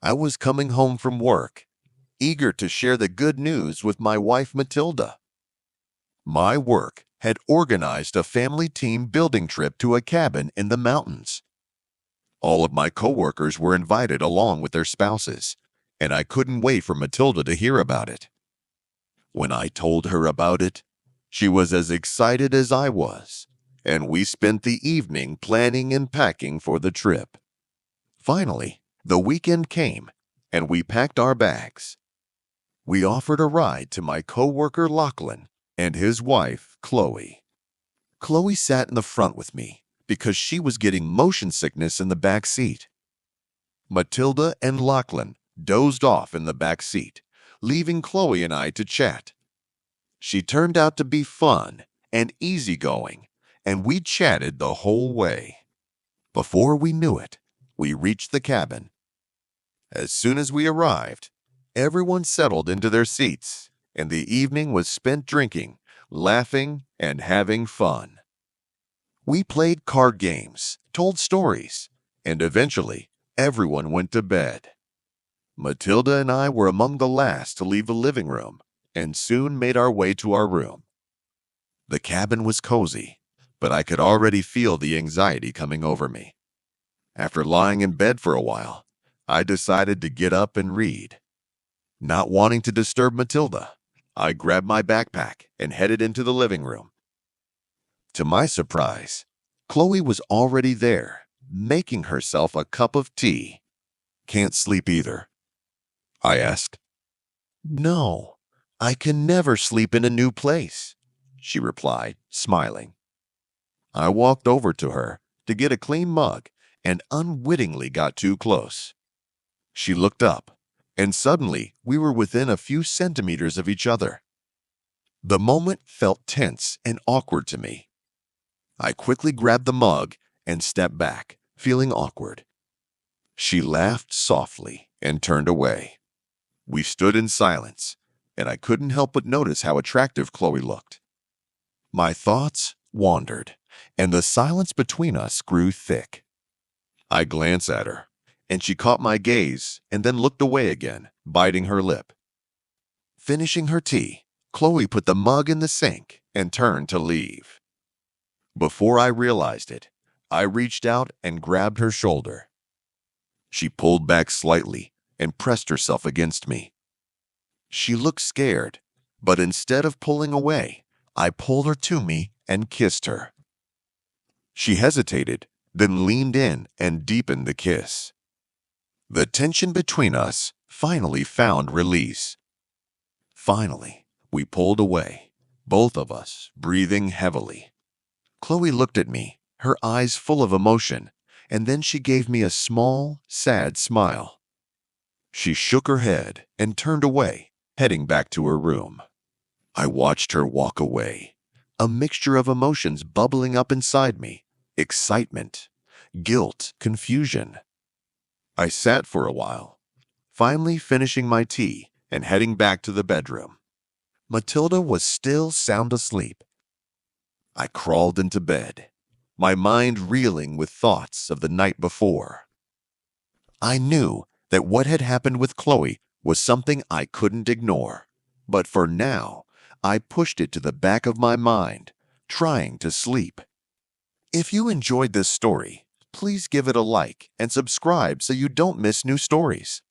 I was coming home from work, eager to share the good news with my wife Matilda. My work had organized a family team building trip to a cabin in the mountains. All of my coworkers were invited along with their spouses, and I couldn't wait for Matilda to hear about it. When I told her about it, she was as excited as I was, and we spent the evening planning and packing for the trip. Finally, the weekend came, and we packed our bags. We offered a ride to my coworker Lachlan and his wife, Chloe. Chloe sat in the front with me because she was getting motion sickness in the back seat. Matilda and Lachlan dozed off in the back seat, leaving Chloe and I to chat. She turned out to be fun and easygoing, and we chatted the whole way. Before we knew it, we reached the cabin. As soon as we arrived, everyone settled into their seats, and the evening was spent drinking, laughing, and having fun. We played card games, told stories, and eventually everyone went to bed. Matilda and I were among the last to leave the living room and soon made our way to our room. The cabin was cozy, but I could already feel the anxiety coming over me. After lying in bed for a while, I decided to get up and read. Not wanting to disturb Matilda, I grabbed my backpack and headed into the living room. To my surprise, Chloe was already there, making herself a cup of tea. "Can't sleep either?" I asked. "No, I can never sleep in a new place," she replied, smiling. I walked over to her to get a clean mug and unwittingly got too close. She looked up, and suddenly we were within a few centimeters of each other. The moment felt tense and awkward to me. I quickly grabbed the mug and stepped back, feeling awkward. She laughed softly and turned away. We stood in silence, and I couldn't help but notice how attractive Chloe looked. My thoughts wandered, and the silence between us grew thick. I glanced at her, and she caught my gaze and then looked away again, biting her lip. Finishing her tea, Chloe put the mug in the sink and turned to leave. Before I realized it, I reached out and grabbed her shoulder. She pulled back slightly and pressed herself against me. She looked scared, but instead of pulling away, I pulled her to me and kissed her. She hesitated, then leaned in and deepened the kiss. The tension between us finally found release. Finally, we pulled away, both of us breathing heavily. Chloe looked at me, her eyes full of emotion, and then she gave me a small, sad smile. She shook her head and turned away, heading back to her room. I watched her walk away, a mixture of emotions bubbling up inside me: excitement, guilt, confusion. I sat for a while, finally finishing my tea and heading back to the bedroom. Matilda was still sound asleep. I crawled into bed, my mind reeling with thoughts of the night before. I knew that what had happened with Chloe was something I couldn't ignore, but for now, I pushed it to the back of my mind, trying to sleep. If you enjoyed this story, please give it a like and subscribe so you don't miss new stories.